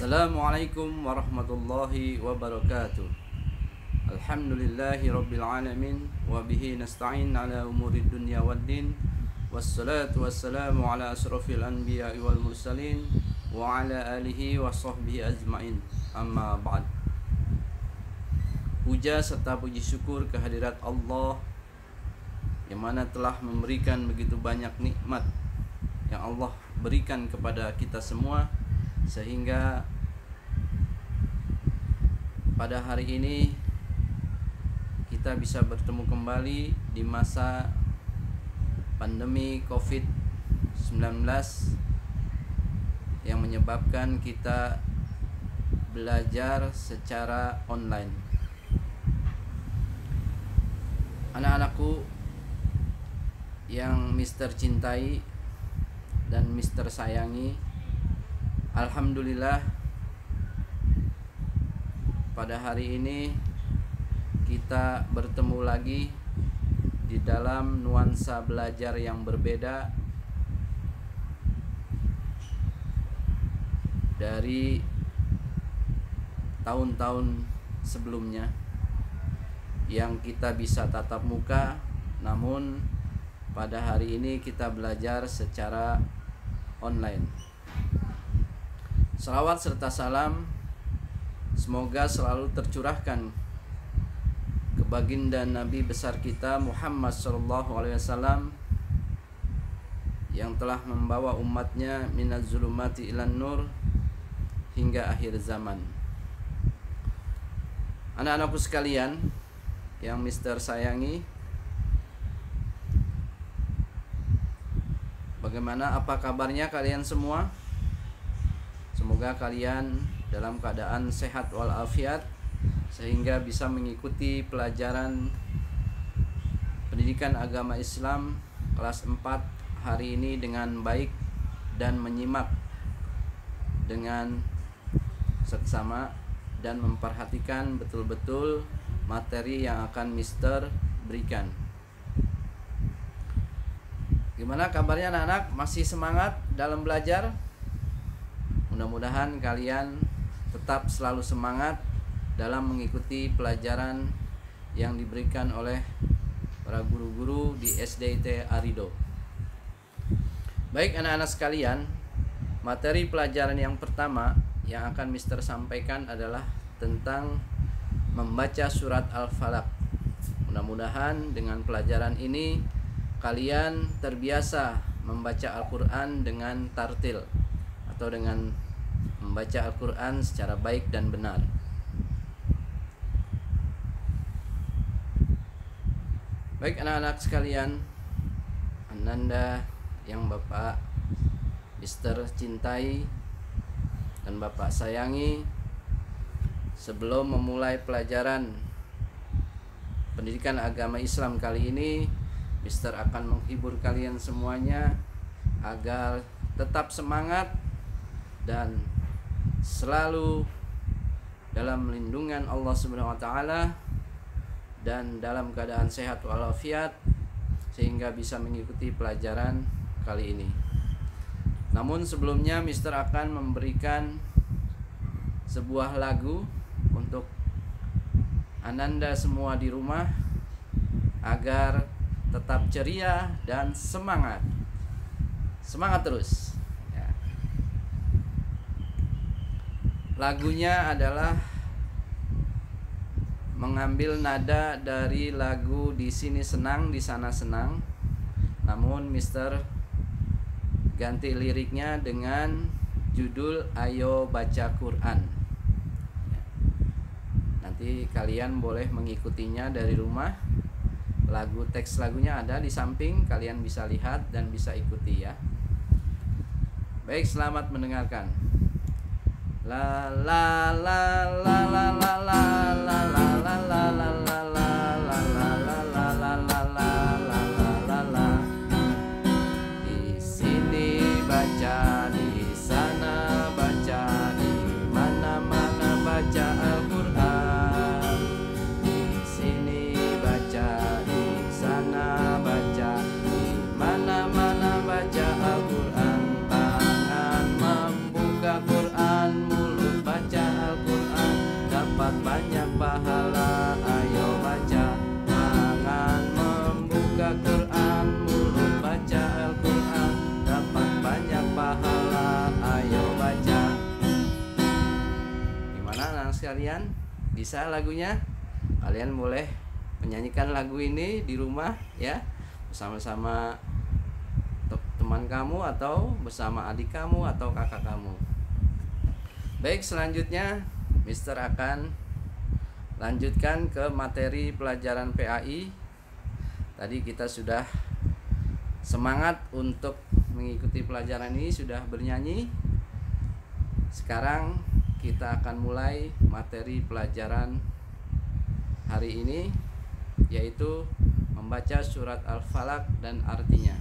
Assalamualaikum warahmatullahi wabarakatuh. Alhamdulillahi rabbil alamin wa bihi nasta'in ala umurid dunya waddin. Wassalatu wassalamu ala asrafil anbiya'i wal mursalin wa ala alihi wa sahbihi ajma'in. Amma ba'd. Puja serta puji syukur kehadirat Allah yang mana telah memberikan begitu banyak nikmat yang Allah berikan kepada kita semua, sehingga pada hari ini kita bisa bertemu kembali di masa pandemi COVID-19 yang menyebabkan kita belajar secara online. Anak-anakku yang Mister cintai dan Mister sayangi, alhamdulillah pada hari ini kita bertemu lagi di dalam nuansa belajar yang berbeda dari tahun-tahun sebelumnya yang kita bisa tatap muka, namun pada hari ini kita belajar secara online. Salawat serta salam semoga selalu tercurahkan ke baginda Nabi besar kita Muhammad SAW yang telah membawa umatnya minaz zulumati ilan nur hingga akhir zaman. Anak-anakku sekalian yang Mister sayangi, bagaimana, apa kabarnya kalian semua? Semoga kalian dalam keadaan sehat walafiat sehingga bisa mengikuti pelajaran pendidikan agama Islam kelas 4 hari ini dengan baik dan menyimak dengan seksama dan memperhatikan betul-betul materi yang akan Mister berikan. Gimana kabarnya anak-anak? Masih semangat dalam belajar? Mudah-mudahan kalian tetap selalu semangat dalam mengikuti pelajaran yang diberikan oleh para guru-guru di SDIT Arido. Baik anak-anak sekalian, materi pelajaran yang pertama yang akan Mister sampaikan adalah tentang membaca surat Al-Falaq. Mudah-mudahan dengan pelajaran ini kalian terbiasa membaca Al-Quran dengan tartil atau dengan membaca Al-Quran secara baik dan benar. Baik anak-anak sekalian, Ananda yang Bapak Mister cintai dan Bapak sayangi, sebelum memulai pelajaran pendidikan agama Islam kali ini, Mister akan menghibur kalian semuanya agar tetap semangat dan selalu dalam lindungan Allah Subhanahu wa taala dan dalam keadaan sehat walafiat sehingga bisa mengikuti pelajaran kali ini. Namun sebelumnya Mister akan memberikan sebuah lagu untuk Ananda semua di rumah agar tetap ceria dan semangat. Semangat terus. Lagunya adalah mengambil nada dari lagu Di Sini Senang Di Sana Senang, namun Mister ganti liriknya dengan judul Ayo Baca Quran. Nanti kalian boleh mengikutinya dari rumah. Teks lagunya ada di samping, kalian bisa lihat dan bisa ikuti ya. Baik, selamat mendengarkan. La la la la la la la la la la la la la la la la la la la. Di sini baca, di sana baca, di mana-mana baca Al-Quran. Di sini baca, di sana baca, di mana-mana baca Al-Quran. Tangan membuka Quran, mulut sekalian? Bisa lagunya? Kalian boleh menyanyikan lagu ini di rumah ya, bersama-sama teman kamu atau bersama adik kamu atau kakak kamu. Baik, selanjutnya Mister akan lanjutkan ke materi pelajaran PAI. Tadi kita sudah semangat untuk mengikuti pelajaran ini, sudah bernyanyi. Sekarang kita akan mulai materi pelajaran hari ini, yaitu membaca surat Al-Falaq dan artinya.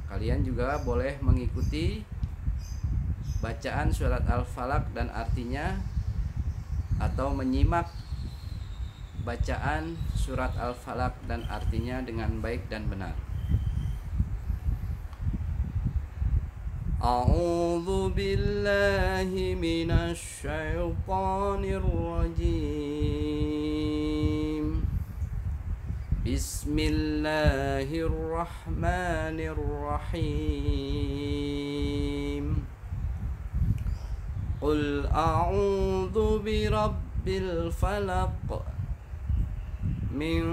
Kalian juga boleh mengikuti bacaan surat Al-Falaq dan artinya atau menyimak bacaan surat Al-Falaq dan artinya dengan baik dan benar. A'udzu billahi minasy syaithanir rajim. Bismillahirrahmanirrahim. Qul a'udzu birabbil falaq min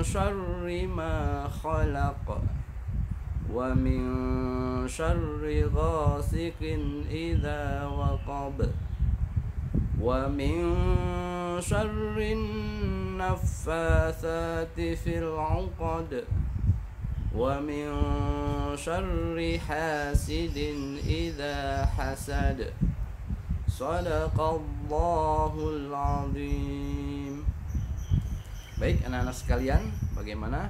syarri ma khalaq wa min syarri ghasiqin idza waqab wa min syarrin naffatsati fil 'uqad wa min syarri hasidin idza hasad. Shadaqallahul azim. Baik anak-anak sekalian, bagaimana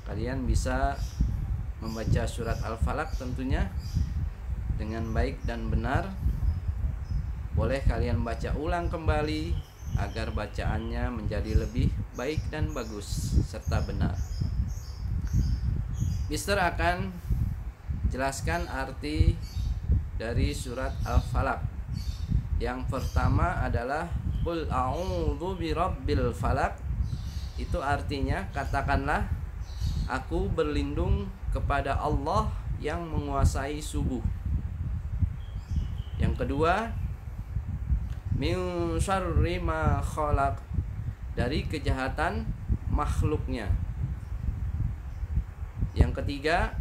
kalian bisa membaca surat Al-Falaq tentunya dengan baik dan benar? Boleh kalian baca ulang kembali agar bacaannya menjadi lebih baik dan bagus serta benar. Mister akan jelaskan arti dari surat Al-Falaq. Yang pertama adalah Qul a'udzu birabbil falaq. Itu artinya, katakanlah, aku berlindung kepada Allah yang menguasai subuh. Yang kedua, min syarri ma khalaq, dari kejahatan makhluknya. Yang ketiga,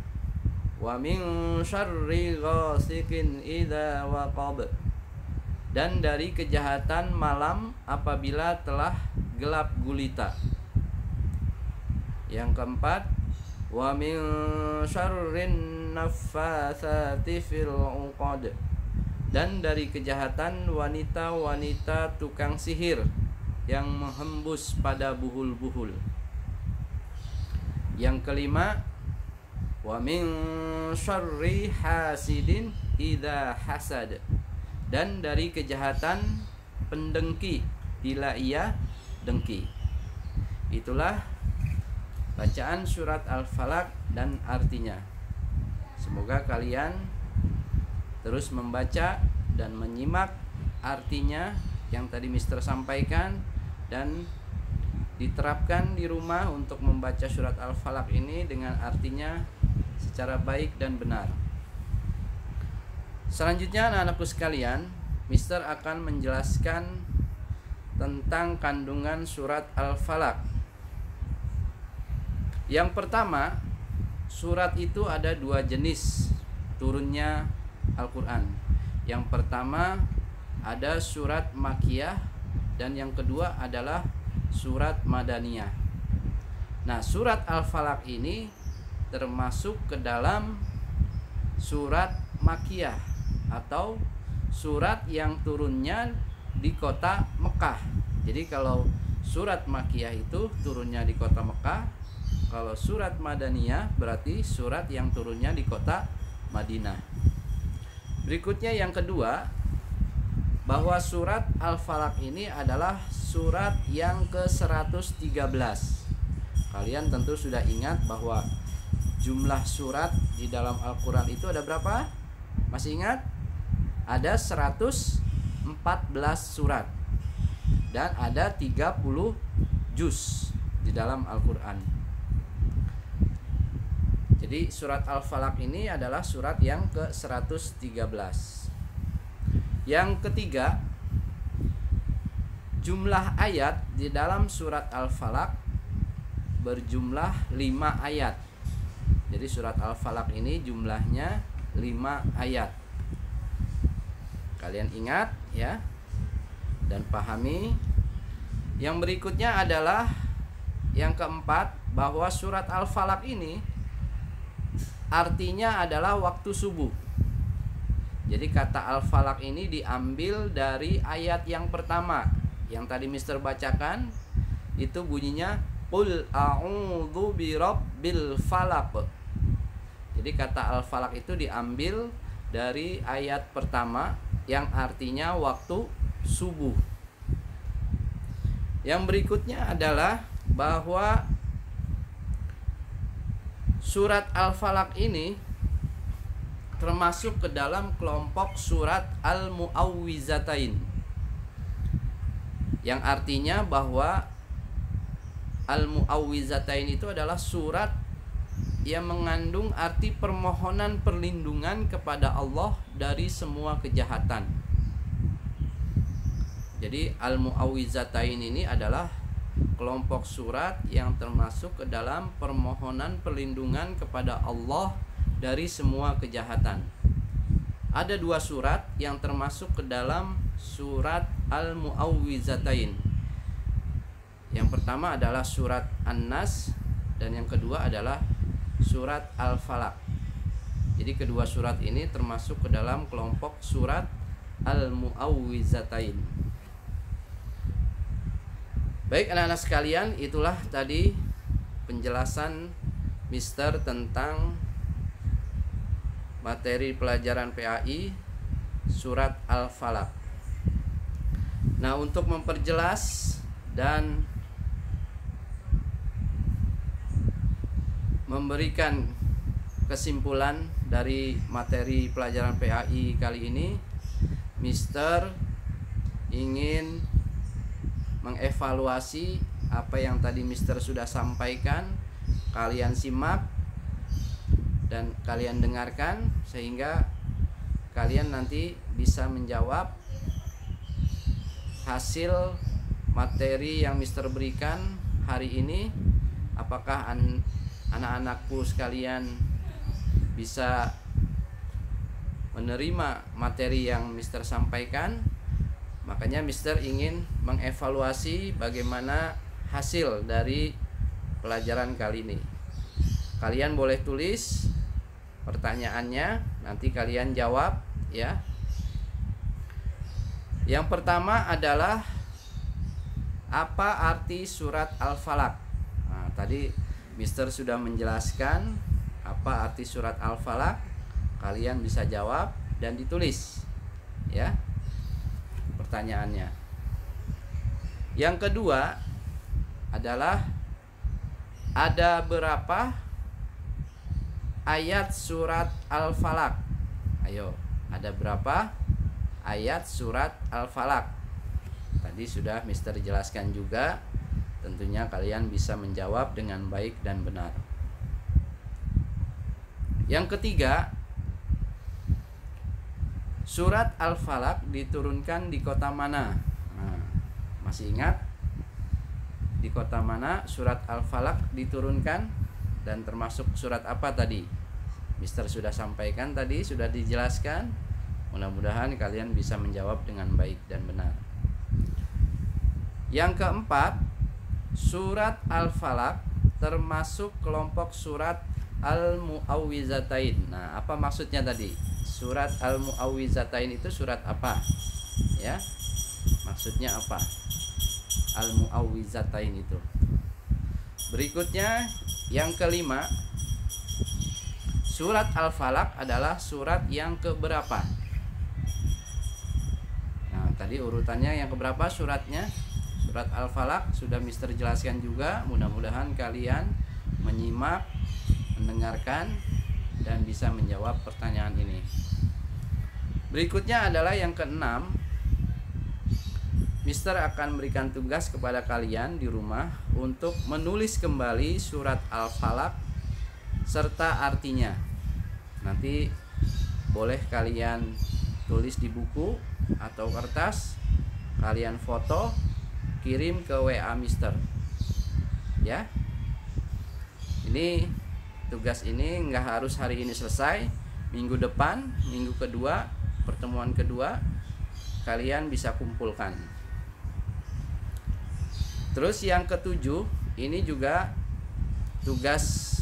wa min syarri ghasiqin idza waqab, dan dari kejahatan malam apabila telah gelap gulita. Yang keempat, wa min syarrin naffatsati fil 'uqad, dan dari kejahatan wanita-wanita tukang sihir yang menghembus pada buhul-buhul. Yang kelima, wa min syarri hasidin idza hasad, dan dari kejahatan pendengki bila ia dengki. Itulah bacaan surat Al-Falaq dan artinya. Semoga kalian terus membaca dan menyimak artinya yang tadi Mister sampaikan dan diterapkan di rumah untuk membaca surat Al-Falaq ini dengan artinya secara baik dan benar. Selanjutnya anak-anakku sekalian, Mister akan menjelaskan tentang kandungan surat Al-Falaq. Yang pertama, surat itu ada dua jenis turunnya Al-Quran. Yang pertama ada surat Makkiyah dan yang kedua adalah surat Madaniyah. Nah, surat Al-Falaq ini termasuk ke dalam surat Makkiyah atau surat yang turunnya di kota Mekah. Jadi kalau surat Makkiyah itu turunnya di kota Mekah, kalau surat Madaniyah berarti surat yang turunnya di kota Madinah. Berikutnya yang kedua, bahwa surat Al-Falaq ini adalah surat yang ke-113. Kalian tentu sudah ingat bahwa jumlah surat di dalam Al-Quran itu ada berapa? Masih ingat? Ada 114 surat dan ada 30 juz di dalam Al-Quran. Jadi surat Al-Falaq ini adalah surat yang ke-113. Yang ketiga, jumlah ayat di dalam surat Al-Falaq berjumlah 5 ayat. Jadi surat Al-Falaq ini jumlahnya 5 ayat. Kalian ingat ya, dan pahami. Yang berikutnya adalah yang keempat, bahwa surat Al-Falaq ini artinya adalah waktu subuh. Jadi kata Al-Falaq ini diambil dari ayat yang pertama yang tadi Mister bacakan, itu bunyinya Qul a'udzu birabbil falaq. Jadi kata Al-Falaq itu diambil dari ayat pertama yang artinya waktu subuh. Yang berikutnya adalah bahwa surat Al-Falaq ini termasuk ke dalam kelompok surat Al-Mu'awwizatain, yang artinya bahwa Al-Mu'awwizatain itu adalah surat yang mengandung arti permohonan perlindungan kepada Allah dari semua kejahatan. Jadi Al-Mu'awwizatain ini adalah kelompok surat yang termasuk ke dalam permohonan perlindungan kepada Allah dari semua kejahatan. Ada 2 surat yang termasuk ke dalam surat Al-Mu'awwizatain. Yang pertama adalah surat An-Nas, dan yang kedua adalah surat Al-Falaq. Jadi kedua surat ini termasuk ke dalam kelompok surat Al-Mu'awwizatain. Baik anak-anak sekalian, itulah tadi penjelasan Mister tentang materi pelajaran PAI surat Al-Falaq. Nah, untuk memperjelas dan memberikan kesimpulan dari materi pelajaran PAI kali ini, Mister ingin mengevaluasi apa yang tadi Mister sudah sampaikan. Kalian simak dan kalian dengarkan sehingga kalian nanti bisa menjawab hasil materi yang Mister berikan hari ini. Apakah anak-anakku sekalian bisa menerima materi yang Mister sampaikan? Makanya Mister ingin mengevaluasi bagaimana hasil dari pelajaran kali ini. Kalian boleh tulis pertanyaannya, nanti kalian jawab ya. Yang pertama adalah apa arti surat Al-Falaq? Nah, tadi Mister sudah menjelaskan apa arti surat Al-Falaq. Kalian bisa jawab dan ditulis ya pertanyaannya. Yang kedua adalah ada berapa ayat surat Al-Falaq? Ayo, ada berapa ayat surat Al-Falaq? Tadi sudah Mister jelaskan juga. Tentunya kalian bisa menjawab dengan baik dan benar. Yang ketiga, surat Al-Falaq diturunkan di kota mana? Nah, masih ingat di kota mana surat Al-Falaq diturunkan dan termasuk surat apa tadi? Mister sudah sampaikan tadi, sudah dijelaskan. Mudah-mudahan kalian bisa menjawab dengan baik dan benar. Yang keempat, surat Al-Falaq termasuk kelompok surat Al-Mu'awwizatain. Nah, apa maksudnya tadi? Surat Al-Mu'awwizatain itu surat apa? Ya. Maksudnya apa? Al-Mu'awwizatain itu. Berikutnya yang kelima, surat Al-Falaq adalah surat yang keberapa? Nah, tadi urutannya yang keberapa suratnya? Surat Al-Falaq sudah Mister jelaskan juga. Mudah-mudahan kalian menyimak, mendengarkan, dan bisa menjawab pertanyaan ini. Berikutnya adalah yang keenam. Mister akan berikan tugas kepada kalian di rumah untuk menulis kembali surat Al-Falaq serta artinya. Nanti boleh kalian tulis di buku atau kertas, kalian foto, kirim ke WA Mister. Ya. Ini tugas ini nggak harus hari ini selesai, minggu depan, minggu kedua, pertemuan kedua kalian bisa kumpulkan. Terus yang ketujuh, ini juga tugas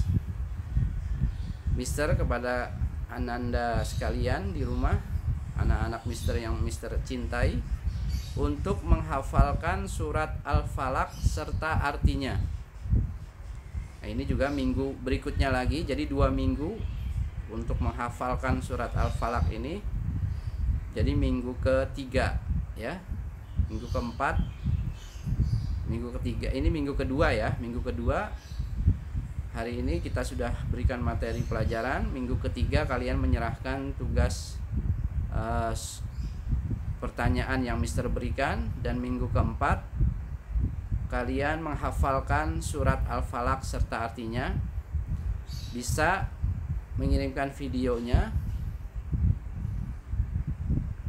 Mister kepada Ananda sekalian di rumah, anak-anak Mister yang Mister cintai, untuk menghafalkan surat Al-Falaq serta artinya. Nah, ini juga minggu berikutnya lagi, jadi 2 minggu untuk menghafalkan surat Al-Falaq ini. Jadi minggu ketiga ya, minggu keempat, minggu ketiga, ini minggu kedua ya. Minggu kedua hari ini kita sudah berikan materi pelajaran. Minggu ketiga kalian menyerahkan tugas pertanyaan yang Mister berikan, dan minggu keempat kalian menghafalkan surat Al-Falaq serta artinya. Bisa mengirimkan videonya,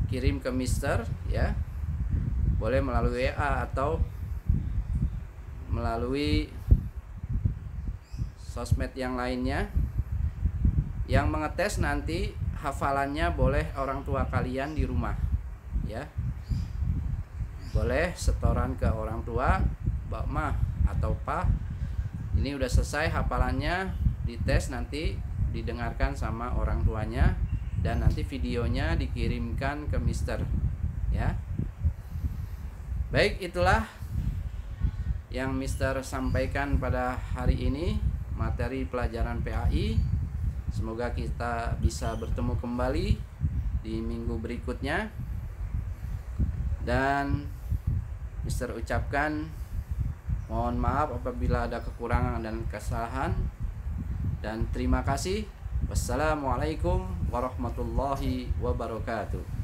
kirim ke Mister ya. Boleh melalui WA atau melalui sosmed yang lainnya. Yang mengetes nanti hafalannya boleh orang tua kalian di rumah ya. Boleh setoran ke orang tua, Mbak Mah atau Pak, ini udah selesai hafalannya, dites nanti didengarkan sama orang tuanya, dan nanti videonya dikirimkan ke Mister ya. Baik, itulah yang Mister sampaikan pada hari ini, materi pelajaran PAI. Semoga kita bisa bertemu kembali di minggu berikutnya, dan Mister ucapkan mohon maaf apabila ada kekurangan dan kesalahan, dan terima kasih. Wassalamualaikum warahmatullahi wabarakatuh.